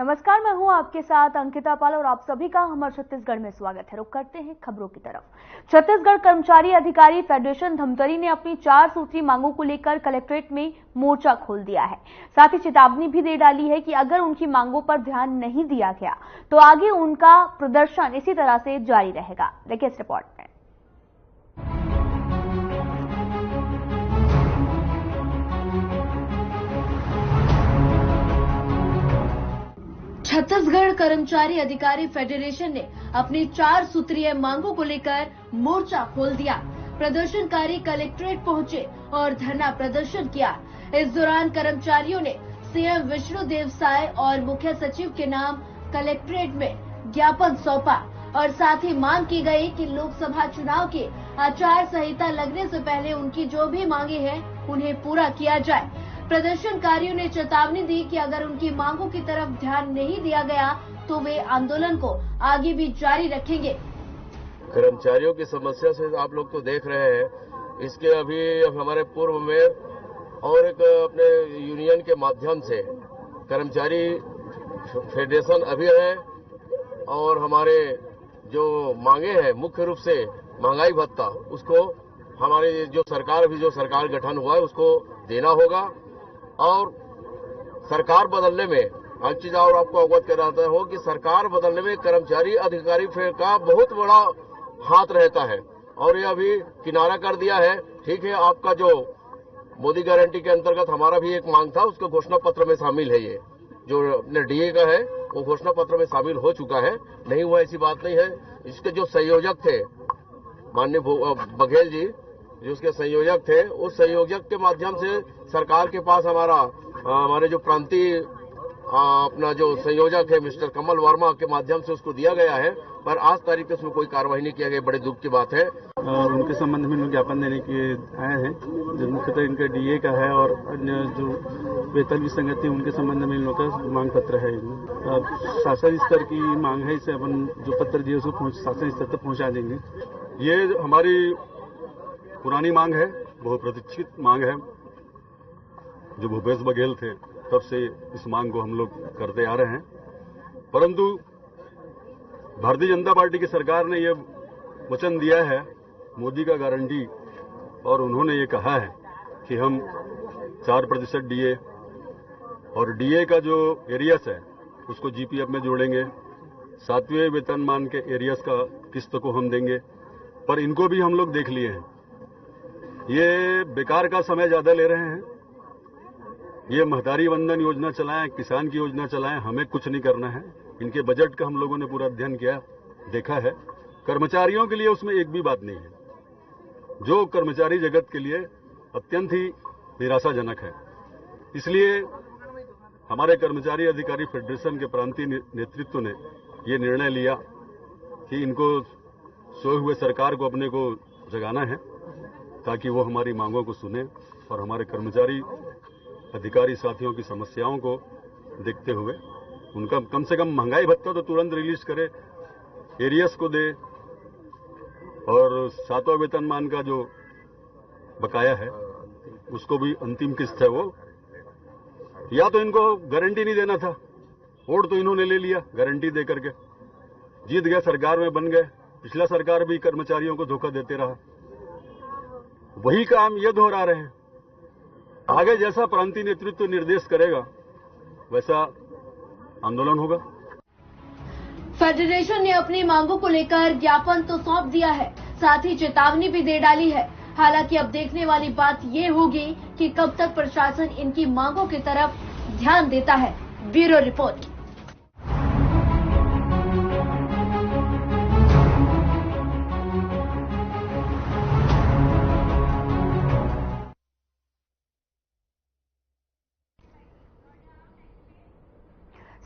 नमस्कार, मैं हूं आपके साथ अंकिता पाल और आप सभी का हमारे छत्तीसगढ़ में स्वागत है। रुक करते हैं खबरों की तरफ। छत्तीसगढ़ कर्मचारी अधिकारी फेडरेशन धमतरी ने अपनी 4 सूत्री मांगों को लेकर कलेक्ट्रेट में मोर्चा खोल दिया है। साथ ही चेतावनी भी दे डाली है कि अगर उनकी मांगों पर ध्यान नहीं दिया गया तो आगे उनका प्रदर्शन इसी तरह से जारी रहेगा। देखिए इस रिपोर्ट में। छत्तीसगढ़ कर्मचारी अधिकारी फेडरेशन ने अपनी 4 सूत्रीय मांगों को लेकर मोर्चा खोल दिया। प्रदर्शनकारी कलेक्ट्रेट पहुंचे और धरना प्रदर्शन किया। इस दौरान कर्मचारियों ने सीएम विष्णुदेव साय और मुख्य सचिव के नाम कलेक्ट्रेट में ज्ञापन सौंपा और साथ ही मांग की गई कि लोकसभा चुनाव की आचार संहिता लगने से पहले उनकी जो भी मांगे हैं उन्हें पूरा किया जाए। प्रदर्शनकारियों ने चेतावनी दी कि अगर उनकी मांगों की तरफ ध्यान नहीं दिया गया तो वे आंदोलन को आगे भी जारी रखेंगे। कर्मचारियों की समस्या से आप लोग तो देख रहे हैं, इसके अभी हमारे पूर्व में और एक अपने यूनियन के माध्यम से कर्मचारी फेडरेशन अभी है और हमारे जो मांगे हैं मुख्य रूप से महंगाई भत्ता, उसको हमारे जो सरकार गठन हुआ है उसको देना होगा और सरकार बदलने में एक चीज और आपको अवगत कराता हो कि सरकार बदलने में कर्मचारी अधिकारी का बहुत बड़ा हाथ रहता है और ये अभी किनारा कर दिया है। ठीक है, आपका जो मोदी गारंटी के अंतर्गत हमारा भी एक मांग था, उसके घोषणा पत्र में शामिल है। ये जो अपने डीए का है वो घोषणा पत्र में शामिल हो चुका है, नहीं हुआ ऐसी बात नहीं है। इसके जो संयोजक थे माननीय बघेल जी, जो उसके संयोजक थे, उस संयोजक के माध्यम से सरकार के पास हमारे जो प्रांतीय अपना जो संयोजक है मिस्टर कमल वर्मा के माध्यम से उसको दिया गया है, पर आज तारीख तक उसमें कोई कार्रवाई नहीं किया गया। बड़े दुख की बात है। और उनके संबंध में लोग ज्ञापन देने के आए हैं, जो मुख्यतः इनका डीए का है और अन्य जो वेतन विसंगति उनके संबंध में इन लोगों का मांग पत्र है। शासन स्तर की मांग है, इसे अपन जो पत्र दिए उसको शासन स्तर तक पहुंचा देंगे। ये हमारी पुरानी मांग है, बहुप्रतीक्षित मांग है। जो भूपेश बघेल थे तब से इस मांग को हम लोग करते आ रहे हैं, परंतु भारतीय जनता पार्टी की सरकार ने ये वचन दिया है, मोदी का गारंटी, और उन्होंने ये कहा है कि हम 4% डीए और डीए का जो एरियस है उसको जीपीएफ में जोड़ेंगे। 7वें वेतनमान के एरियस का किस्त को हम देंगे, पर इनको भी हम लोग देख लिए हैं। ये बेकार का समय ज्यादा ले रहे हैं। ये महतारी वंदन योजना चलाएं, किसान की योजना चलाएं, हमें कुछ नहीं करना है। इनके बजट का हम लोगों ने पूरा अध्ययन किया, देखा है। कर्मचारियों के लिए उसमें एक भी बात नहीं है, जो कर्मचारी जगत के लिए अत्यंत ही निराशाजनक है। इसलिए हमारे कर्मचारी अधिकारी फेडरेशन के प्रांतीय नेतृत्व ने ये निर्णय लिया कि इनको सोए हुए सरकार को अपने को जगाना है, ताकि वो हमारी मांगों को सुने और हमारे कर्मचारी अधिकारी साथियों की समस्याओं को देखते हुए उनका कम से कम महंगाई भत्ता तो तुरंत रिलीज करे, एरियस को दे, और 7वां वेतनमान का जो बकाया है उसको भी अंतिम किस्त है वो। या तो इनको गारंटी नहीं देना था, वोट तो इन्होंने ले लिया गारंटी दे करके, जीत गए, सरकार में बन गए। पिछला सरकार भी कर्मचारियों को धोखा देते रहा, वही काम ये दोहरा रहे हैं। आगे जैसा प्रांतीय नेतृत्व निर्देश करेगा वैसा आंदोलन होगा। फेडरेशन ने अपनी मांगों को लेकर ज्ञापन तो सौंप दिया है, साथ ही चेतावनी भी दे डाली है। हालांकि अब देखने वाली बात ये होगी कि कब तक प्रशासन इनकी मांगों की तरफ ध्यान देता है। Bureau report.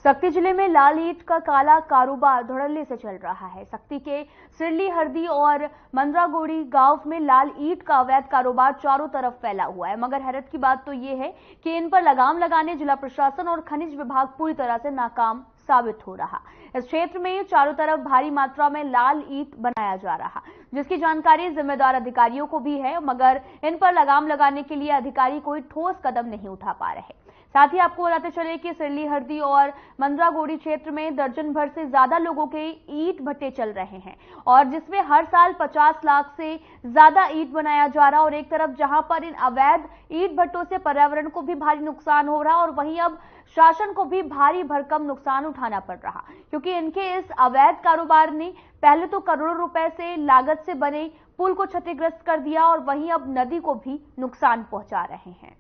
सक्ती जिले में लाल ईंट का काला कारोबार धड़ल्ले से चल रहा है। सक्ती के सिरली हरदी और मंदरागोड़ी गांव में लाल ईंट का अवैध कारोबार चारों तरफ फैला हुआ है, मगर हैरत की बात तो ये है कि इन पर लगाम लगाने जिला प्रशासन और खनिज विभाग पूरी तरह से नाकाम साबित हो रहा। इस क्षेत्र में चारों तरफ भारी मात्रा में लाल ईंट बनाया जा रहा, जिसकी जानकारी जिम्मेदार अधिकारियों को भी है, मगर इन पर लगाम लगाने के लिए अधिकारी कोई ठोस कदम नहीं उठा पा रहे। साथ ही आपको बताते चले कि सिरली हरदी और मंदरागोड़ी क्षेत्र में दर्जन भर से ज्यादा लोगों के ईंट भट्टे चल रहे हैं और जिसमें हर साल 50 लाख से ज्यादा ईंट बनाया जा रहा। और एक तरफ जहां पर इन अवैध ईंट भट्टों से पर्यावरण को भी भारी नुकसान हो रहा और वहीं अब शासन को भी भारी भरकम नुकसान उठाना पड़ रहा, क्योंकि इनके इस अवैध कारोबार ने पहले तो करोड़ों रुपए से लागत से बने पुल को क्षतिग्रस्त कर दिया और वहीं अब नदी को भी नुकसान पहुंचा रहे हैं।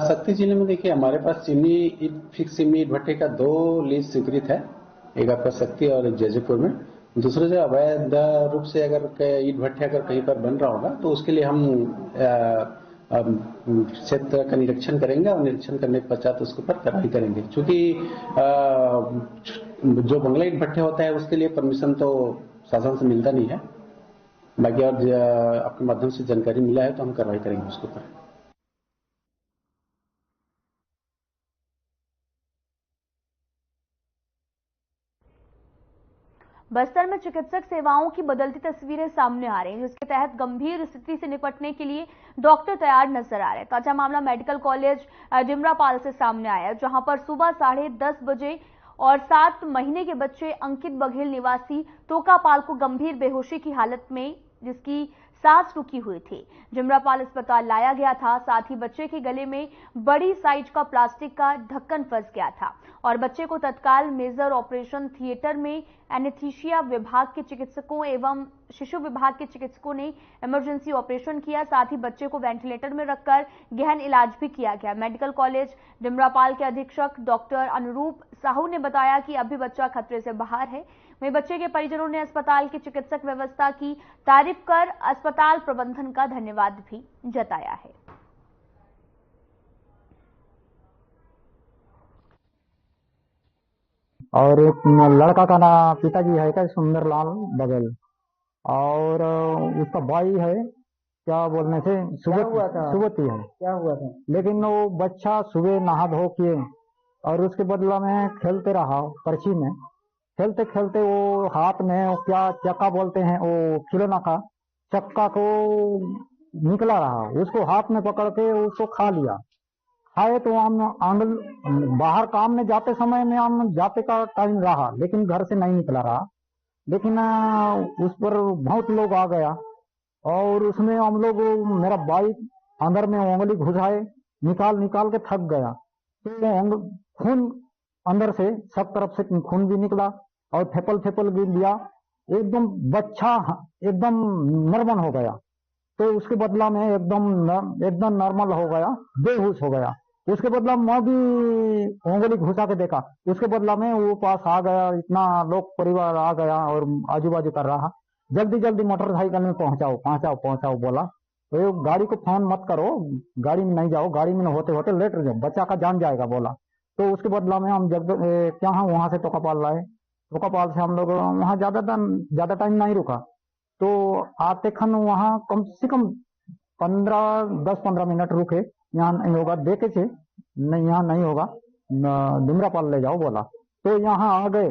शक्ति जिले में देखिए हमारे पास फिक्स चिमनी ईंट भट्टे का 2 लीज स्वीकृत है, एक आपका शक्ति और एक जयजयपुर में। दूसरा जो अवैध रूप से अगर ईंट भट्टे अगर कहीं पर बन रहा होगा तो उसके लिए हम क्षेत्र का निरीक्षण करेंगे और निरीक्षण करने के पश्चात उसके ऊपर कार्रवाई करेंगे। चूंकि जो बंगला ईंट भट्टे होता है उसके लिए परमिशन तो शासन से मिलता नहीं है, बाकी और आपके माध्यम से जानकारी मिला है तो हम कार्रवाई करेंगे उसके ऊपर। बस्तर में चिकित्सक सेवाओं की बदलती तस्वीरें सामने आ रही हैं, जिसके तहत गंभीर स्थिति से निपटने के लिए डॉक्टर तैयार नजर आ रहे हैं। ताजा मामला मेडिकल कॉलेज डिमरापाल से सामने आया, जहां पर सुबह 10:30 बजे और 7 महीने के बच्चे अंकित बघेल निवासी तोकापाल को गंभीर बेहोशी की हालत में जिसकी सांस रुकी हुई थी डिमरापाल अस्पताल लाया गया था। साथ ही बच्चे के गले में बड़ी साइज का प्लास्टिक का ढक्कन फंस गया था और बच्चे को तत्काल मेजर ऑपरेशन थिएटर में एनेस्थीसिया विभाग के चिकित्सकों एवं शिशु विभाग के चिकित्सकों ने इमरजेंसी ऑपरेशन किया। साथ ही बच्चे को वेंटिलेटर में रखकर गहन इलाज भी किया गया। मेडिकल कॉलेज डिमरापाल के अधीक्षक डॉक्टर अनुरूप साहू ने बताया कि अभी बच्चा खतरे से बाहर है। वहीं बच्चे के परिजनों ने अस्पताल की चिकित्सक व्यवस्था की तारीफ कर अस्पताल प्रबंधन का धन्यवाद भी जताया है। और एक लड़का का नाम पिताजी है क्या सुंदरलाल बघेल और उसका भाई है क्या बोलने से सुबती है। क्या हुआ था? लेकिन वो बच्चा सुबह नहा धो किए और उसके बदला में खेलते रहा पर्ची में, खेलते खेलते वो हाथ में क्या चक्का बोलते हैं वो खिलौना का चक्का को निकला रहा, उसको हाथ में पकड़ के उसको खा लिया। खाए तो हम आंगन बाहर काम में जाते समय में हम जाते का टाइम रहा लेकिन घर से नहीं निकला रहा। लेकिन उस पर बहुत लोग आ गया और उसमें हम लोग मेरा भाई अंदर में उंगली घुसाए निकाल के थक गया तो खून अंदर से सब तरफ से खून भी निकला और फेपल गिर दिया। एकदम बच्चा एकदम नॉर्मल हो गया तो उसके बदला में एकदम नॉर्मल हो गया, बेहोश हो गया। उसके बदला मैं भी उंगली घुसा के देखा, उसके बदला में वो पास आ गया, इतना लोग परिवार आ गया और आजू बाजू कर रहा जल्दी मोटरसाइकिल में पहुंचाओ बोला। तो गाड़ी को फोन मत करो, गाड़ी में नहीं जाओ, गाड़ी में होते होते लेट जाओ, बच्चा का जान जाएगा बोला। तो उसके बदला में हम क्या वहां से तोकापाल लाए। तोकापाल से हम लोग वहाँ ज्यादा टाइम नहीं रुका तो आते खन वहाँ कम से कम 10-15 मिनट रुके। यहाँ नहीं होगा देखे थे, नहीं यहाँ नहीं होगा, डिमरापाल ले जाओ बोला। तो यहाँ आ गए,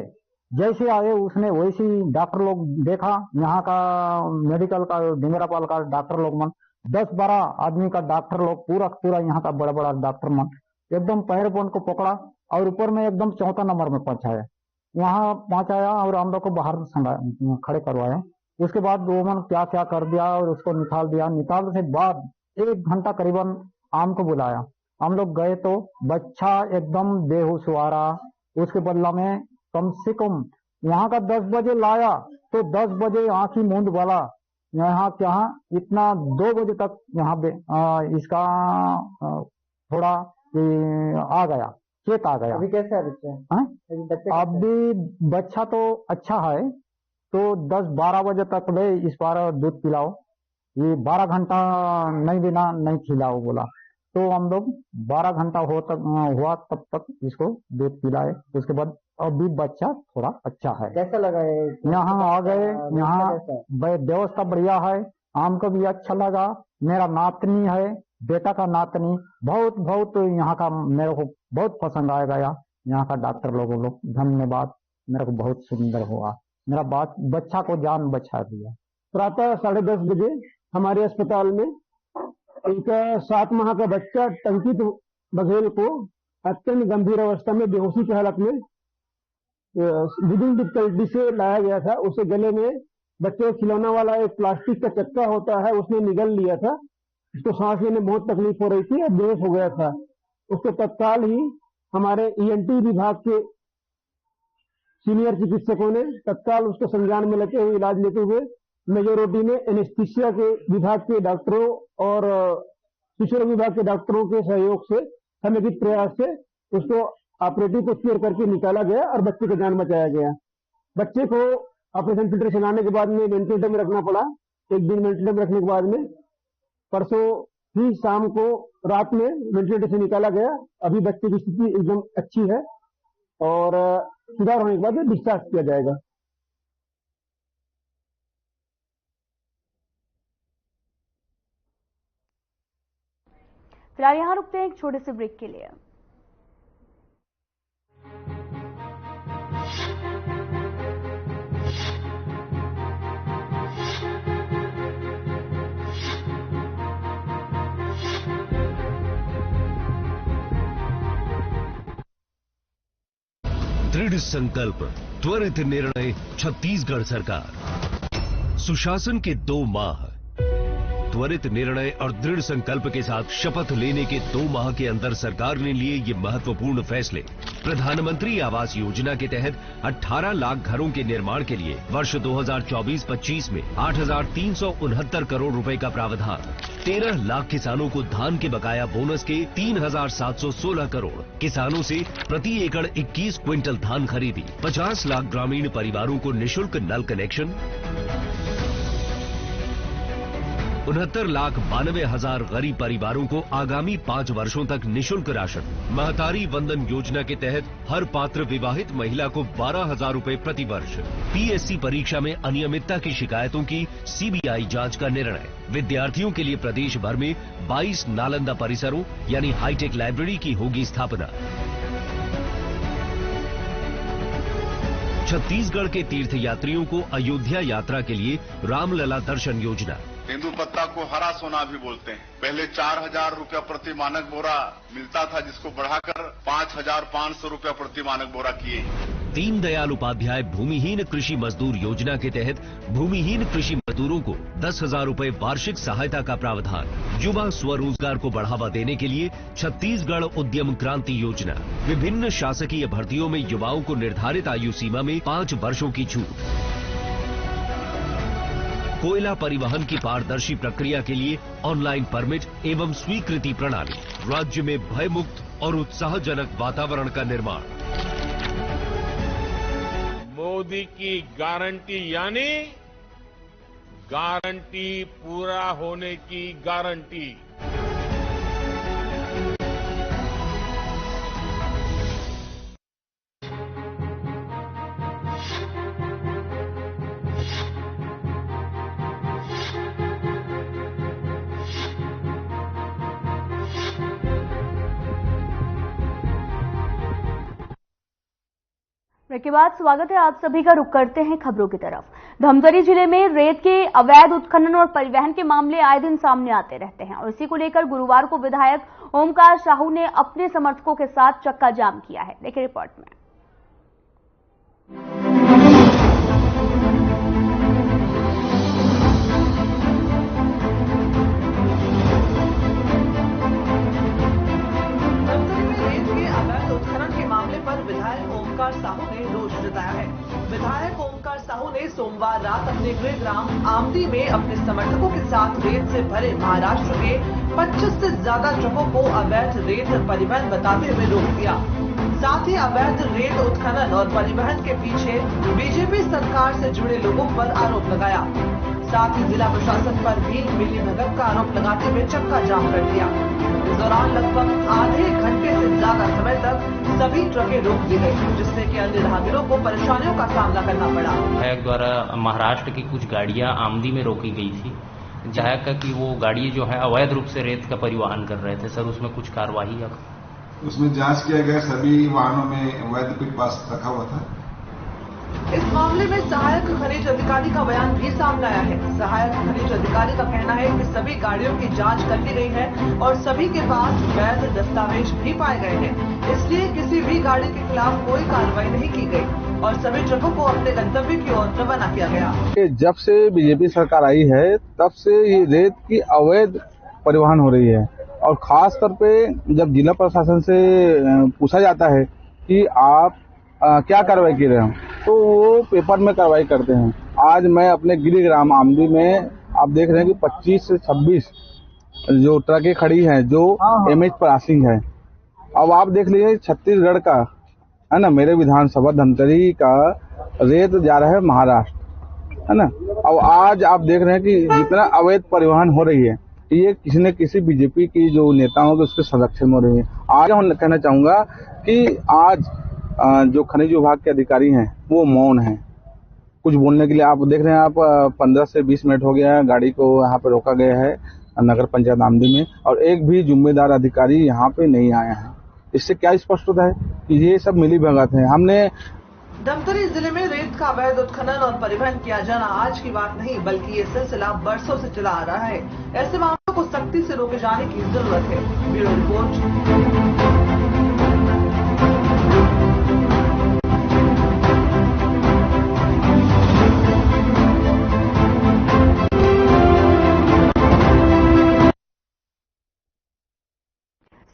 जैसे आए उसने वैसे डॉक्टर लोग देखा, यहाँ का मेडिकल का डिमरापाल का डॉक्टर लोग मन 10-12 आदमी का डॉक्टर लोग पूरा यहाँ का बड़ा डॉक्टर मन एकदम पैर पोन को पकड़ा और ऊपर में एकदम 4 नंबर में पहुंचाया। वहाँ पहुंचाया और हम लोग को बाहर खड़े करवाए। उसके बाद वो मन क्या कर दिया और उसको निकाल दिया। निकालने से बाद 1 घंटा करीबन आम को बुलाया, हम लोग गए तो बच्चा एकदम बेहोश हुआ रहा। उसके बदला में कम से कम वहाँ का 10 बजे लाया तो 10 बजे आंखी मूंद वाला यहाँ क्या इतना 2 बजे तक यहाँ इसका थोड़ा आ गया, चेत आ गया। अभी कैसा है अभी बच्चा तो अच्छा है तो 10-12 बजे तक ले इस बार दूध पिलाओ, ये 12 घंटा नहीं देना नहीं खिलाओ बोला। तो हम लोग 12 घंटा हुआ तब तक इसको दूध पिलाए। उसके बाद अभी बच्चा थोड़ा अच्छा है। कैसा लगा यहाँ आ गए, यहाँ व्यवस्था बढ़िया है, आम को भी अच्छा लगा। मेरा नातनी है, बेटा का नातनी बहुत यहाँ का मेरे को बहुत पसंद आ गया। यहाँ का डॉक्टर लोगों धन्यवाद, मेरे को बहुत सुंदर हुआ, मेरा बच्चा को जान बचा दिया। प्रातः 10:30 बजे हमारे अस्पताल में एक 7 माह का बच्चा टंकित बघेल को अत्यंत गंभीर अवस्था में बेहोशी की हालत में विभिन्न डिफिकल्टी से लाया गया था। उसे गले में बच्चे को खिलौना वाला एक प्लास्टिक का चक्का होता है, उसने निगल लिया था। उसको सांस लेने में बहुत तकलीफ हो रही थी और बेहोश हो गया था। उसको तत्काल ही हमारे ईएनटी विभाग के सीनियर चिकित्सकों ने तत्काल उसको संज्ञान में लेते हुए इलाज लेते हुए मेजोरिटी में एनेस्थीसिया के विभाग के डॉक्टरों और शिशु विभाग के डॉक्टरों के सहयोग से समेकित प्रयास से उसको ऑपरेटिव को क्लियर करके निकाला गया और बच्चे की जान बचाया गया। बच्चे को ऑपरेशन थिएटर से लाने के बाद में वेंटिलेटर में रखना पड़ा। एक दिन वेंटिलेटर में रखने के बाद में परसों ही शाम को रात में वेंटिलेटर से निकाला गया। अभी बच्चे की स्थिति एकदम अच्छी है और सुधार होने के बाद में डिस्चार्ज किया जाएगा। फिलहाल यहाँ रुकते हैं एक छोटे से ब्रेक के लिए। दृढ़ संकल्प, त्वरित निर्णय, छत्तीसगढ़ सरकार। सुशासन के 2 माह, त्वरित निर्णय और दृढ़ संकल्प के साथ शपथ लेने के 2 माह के अंदर सरकार ने लिए ये महत्वपूर्ण फैसले। प्रधानमंत्री आवास योजना के तहत 18 लाख घरों के निर्माण के लिए वर्ष 2024-25 में 8,369 करोड़ रुपए का प्रावधान। 13 लाख किसानों को धान के बकाया बोनस के 3,716 करोड़, किसानों से प्रति एकड़ 21 क्विंटल धान खरीदी। 50 लाख ग्रामीण परिवारों को निःशुल्क नल कनेक्शन। 69,92,000 गरीब परिवारों को आगामी 5 वर्षों तक निःशुल्क राशन। महतारी वंदन योजना के तहत हर पात्र विवाहित महिला को 12,000 रुपए प्रति वर्ष। पीएससी परीक्षा में अनियमितता की शिकायतों की सीबीआई जांच का निर्णय। विद्यार्थियों के लिए प्रदेश भर में 22 नालंदा परिसरों यानी हाईटेक लाइब्रेरी की होगी स्थापना। छत्तीसगढ़ के तीर्थयात्रियों को अयोध्या यात्रा के लिए रामलला दर्शन योजना। तेंदुपत्ता को हरा सोना भी बोलते हैं। पहले 4,000 रुपया प्रति मानक बोरा मिलता था, जिसको बढ़ाकर 5,500 रुपया प्रति मानक बोरा किए। दीनदयाल उपाध्याय भूमिहीन कृषि मजदूर योजना के तहत भूमिहीन कृषि मजदूरों को 10,000 रुपए वार्षिक सहायता का प्रावधान। युवा स्वरोजगार को बढ़ावा देने के लिए छत्तीसगढ़ उद्यम क्रांति योजना। विभिन्न शासकीय भर्तियों में युवाओं को निर्धारित आयु सीमा में 5 वर्षों की छूट। कोयला परिवहन की पारदर्शी प्रक्रिया के लिए ऑनलाइन परमिट एवं स्वीकृति प्रणाली। राज्य में भयमुक्त और उत्साहजनक वातावरण का निर्माण। मोदी की गारंटी यानी गारंटी पूरा होने की गारंटी। के बाद स्वागत है आप सभी का। रुख करते हैं खबरों की तरफ। धमतरी जिले में रेत के अवैध उत्खनन और परिवहन के मामले आए दिन सामने आते रहते हैं और इसी को लेकर गुरुवार को विधायक ओमकार साहू ने अपने समर्थकों के साथ चक्का जाम किया है। देखिए रिपोर्ट में। विधायक ओमकार साहू ने रोष जताया है। विधायक ओमकार साहू ने सोमवार रात अपने गृह ग्राम आमदी में अपने समर्थकों के साथ रेत से भरे महाराष्ट्र के 25 से ज्यादा ट्रकों को अवैध रेत परिवहन बताते हुए रोक दिया। साथ ही अवैध रेत उत्खनन और परिवहन के पीछे बीजेपी सरकार से जुड़े लोगों पर आरोप लगाया। साथ ही जिला प्रशासन पर भी मिलीभगत का आरोप लगाते हुए चक्का जाम कर दिया। इस दौरान लगभग आधे घंटे से ज्यादा समय तक सभी ट्रकें रोक दी गई, जिससे कि अन्य राहगीरों को परेशानियों का सामना करना पड़ा। विधायक द्वारा महाराष्ट्र की कुछ गाड़ियां आमदी में रोकी गई थी, जहाँ का कि वो गाड़ी जो है अवैध रूप से रेत का परिवहन कर रहे थे। सर, उसमें कुछ कार्रवाई है? उसमें जांच किया गया, सभी वाहनों में अवैध पिक पास रखा हुआ था इस मामले में सहायक खनिज अधिकारी का बयान भी सामने आया है। सहायक खनिज अधिकारी का कहना है कि सभी गाड़ियों की जांच कर ली गई है और सभी के पास वैध दस्तावेज भी पाए गए हैं, इसलिए किसी भी गाड़ी के खिलाफ कोई कार्रवाई नहीं की गई और सभी ट्रकों को अपने गंतव्य की ओर रवाना किया गया। जब से बीजेपी सरकार आई है तब से ये रेत की अवैध परिवहन हो रही है और खास तौर पे जब जिला प्रशासन से पूछा जाता है कि आप क्या कार्रवाई कर रहे हो तो वो पेपर में कार्रवाई करते हैं। आज मैं अपने गिरिग्राम आमदी में आप देख रहे हैं कि 25 से 26 जो ट्रकें खड़ी हैं जो एमएच पासिंग है। अब आप देख लीजिए छत्तीसगढ़ का है ना, मेरे विधानसभा धमतरी का रेत जा रहा है महाराष्ट्र है ना। अब आज आप देख रहे हैं कि जितना अवैध परिवहन हो रही है ये किसी न किसी बीजेपी की जो नेताओं के उसके संरक्षण में हो रही है। आज मैं कहना चाहूंगा कि आज जो खनिज विभाग के अधिकारी हैं वो मौन हैं, कुछ बोलने के लिए। आप देख रहे हैं, आप 15 से 20 मिनट हो गया गाड़ी को यहाँ पे रोका गया है नगर पंचायत आमदी में और एक भी जिम्मेदार अधिकारी यहाँ पे नहीं आया है। इससे क्या स्पष्ट होता है कि ये सब मिली भगत है। हमने धमतरी जिले में रेत का अवैध उत्खनन और परिवहन किया जाना आज की बात नहीं बल्कि ये सिलसिला बरसों से चला आ रहा है। ऐसे मामलों को सख्ती से रोके जाने की जरूरत है। Bureau report.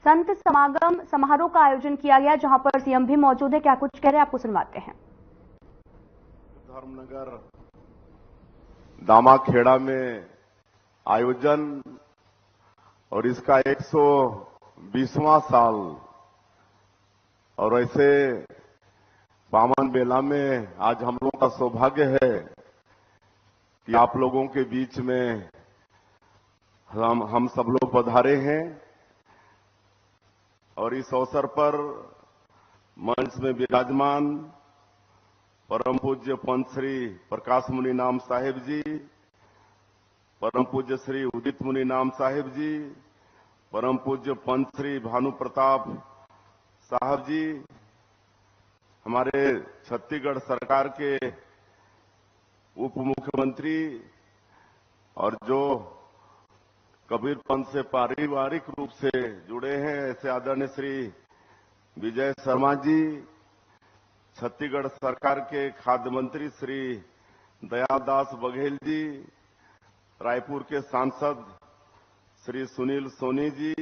संत समागम समारोह का आयोजन किया गया जहां पर सीएम भी मौजूद है। क्या कुछ कह रहे हैं आपको सुनवाते हैं। धर्मनगर दामाखेड़ा में आयोजन और इसका 120वां साल और ऐसे पावन बेला में आज हम लोगों का सौभाग्य है कि आप लोगों के बीच में हम सब लोग पधारे हैं और इस अवसर पर मंच में विराजमान परम पूज्य पंत श्री प्रकाश मुनि नाम साहिब जी, परम पूज्य श्री उदित मुनि नाम साहिब जी, परम पूज्य पंत श्री भानु प्रताप साहब जी, हमारे छत्तीसगढ़ सरकार के उप मुख्यमंत्री और जो कबीर पंथ से पारिवारिक रूप से जुड़े हैं ऐसे आदरणीय श्री विजय शर्मा जी, छत्तीसगढ़ सरकार के खाद्य मंत्री श्री दयादास बघेल जी, रायपुर के सांसद श्री सुनील सोनी जी,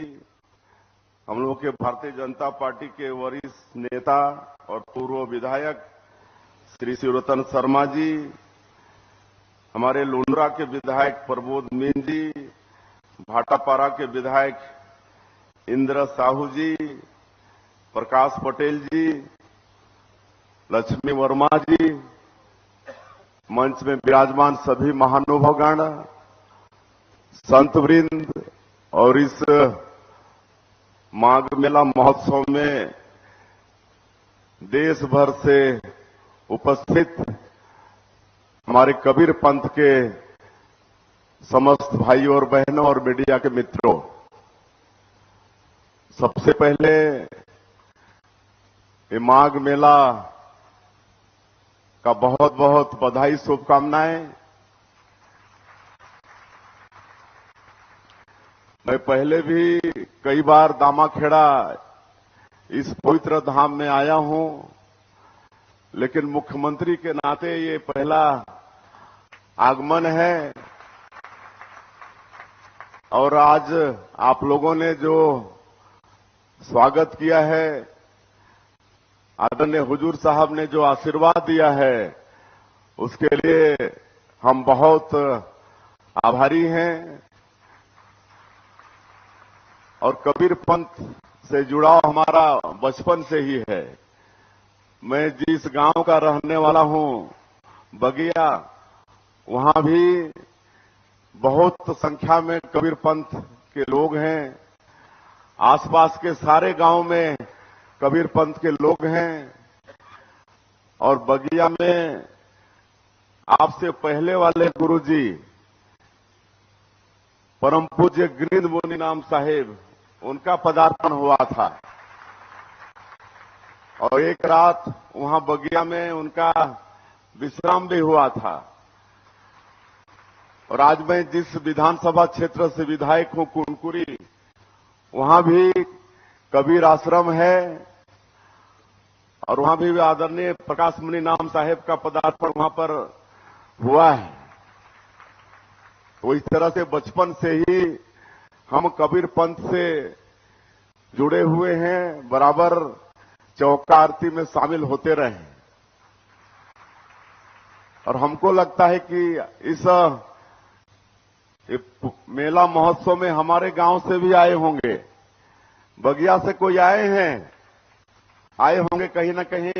हम लोग के भारतीय जनता पार्टी के वरिष्ठ नेता और पूर्व विधायक श्री शिवरतन शर्मा जी, हमारे लुंड्रा के विधायक प्रबोध मीन जी, भाटापारा के विधायक इंद्र साहू जी, प्रकाश पटेल जी, लक्ष्मी वर्मा जी, मंच में विराजमान सभी महानुभावगण, संत वृंद और इस माघ मेला महोत्सव में देश भर से उपस्थित हमारे कबीर पंथ के समस्त भाइयों और बहनों और मीडिया के मित्रों, सबसे पहले ये माघ मेला का बहुत बहुत बधाई शुभकामनाएं। मैं पहले भी कई बार दामाखेड़ा इस पवित्र धाम में आया हूं, लेकिन मुख्यमंत्री के नाते ये पहला आगमन है और आज आप लोगों ने जो स्वागत किया है, आदरणीय हुजूर साहब ने जो आशीर्वाद दिया है, उसके लिए हम बहुत आभारी हैं। और कबीर पंथ से जुड़ाव हमारा बचपन से ही है। मैं जिस गांव का रहने वाला हूं, बगिया, वहां भी बहुत संख्या में कबीर पंथ के लोग हैं। आसपास के सारे गांव में कबीर पंथ के लोग हैं और बगिया में आपसे पहले वाले गुरुजी परम पूज्य गिरिंद मुनि नाम साहिब, उनका पदार्पण हुआ था और एक रात वहां बगिया में उनका विश्राम भी हुआ था। और आज मैं जिस विधानसभा क्षेत्र से विधायक हूं, कुनकुरी, वहां भी कबीर आश्रम है और वहां भी आदरणीय प्रकाश मुनि नाम साहेब का पदार्पण वहां पर हुआ है। तो इस तरह से बचपन से ही हम कबीर पंथ से जुड़े हुए हैं, बराबर चौका आरती में शामिल होते रहे। और हमको लगता है कि इस मेला महोत्सव में हमारे गांव से भी आए होंगे, बगिया से कोई आए होंगे, कहीं ना कहीं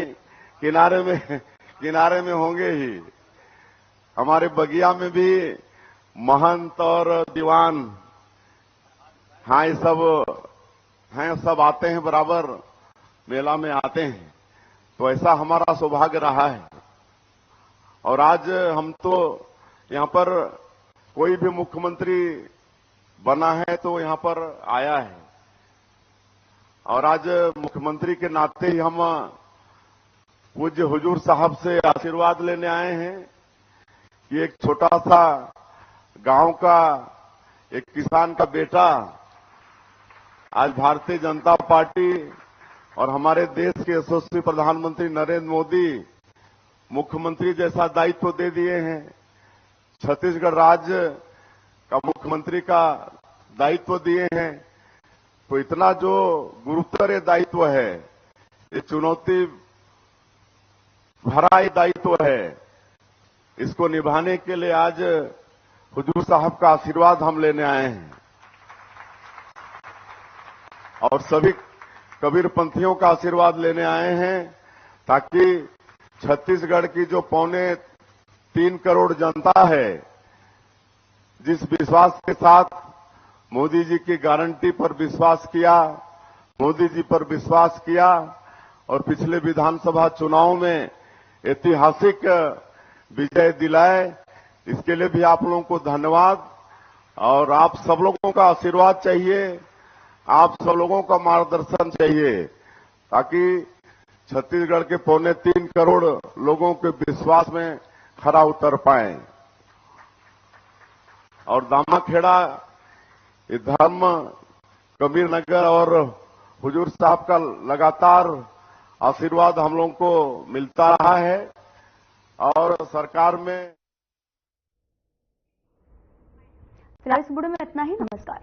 किनारे में होंगे ही। हमारे बगिया में भी महंत और दीवान, हाँ, ये सब आते हैं, बराबर मेला में आते हैं। तो ऐसा हमारा सौभाग्य रहा है। और आज हम तो यहां पर कोई भी मुख्यमंत्री बना है तो यहां पर आया है। और आज मुख्यमंत्री के नाते ही हम पूज्य हुजूर साहब से आशीर्वाद लेने आए हैं कि एक छोटा सा गांव का एक किसान का बेटा आज भारतीय जनता पार्टी और हमारे देश के यशस्वी प्रधानमंत्री नरेंद्र मोदी मुख्यमंत्री जैसा दायित्व दे दिए हैं। छत्तीसगढ़ राज्य का मुख्यमंत्री का दायित्व दिए हैं। तो इतना जो गुरुतर दायित्व है, ये चुनौती भरा दायित्व है, इसको निभाने के लिए आज हुजूर साहब का आशीर्वाद हम लेने आए हैं। और सभी कबीर पंथियों का आशीर्वाद लेने आए हैं ताकि छत्तीसगढ़ की जो 3.25 करोड़ जनता है, जिस विश्वास के साथ मोदी जी की गारंटी पर विश्वास किया, मोदी जी पर विश्वास किया और पिछले विधानसभा चुनाव में ऐतिहासिक विजय दिलाए, इसके लिए भी आप लोगों को धन्यवाद। और आप सब लोगों का आशीर्वाद चाहिए, आप सब लोगों का मार्गदर्शन चाहिए ताकि छत्तीसगढ़ के 3.25 करोड़ लोगों के विश्वास में खरा उतर पाए। और दामाखेड़ा, ये धर्म, कबीर नगर और हुजूर साहब का लगातार आशीर्वाद हम लोगों को मिलता रहा है। और सरकार में फिलहाल इस वीडियो में इतना ही। नमस्कार।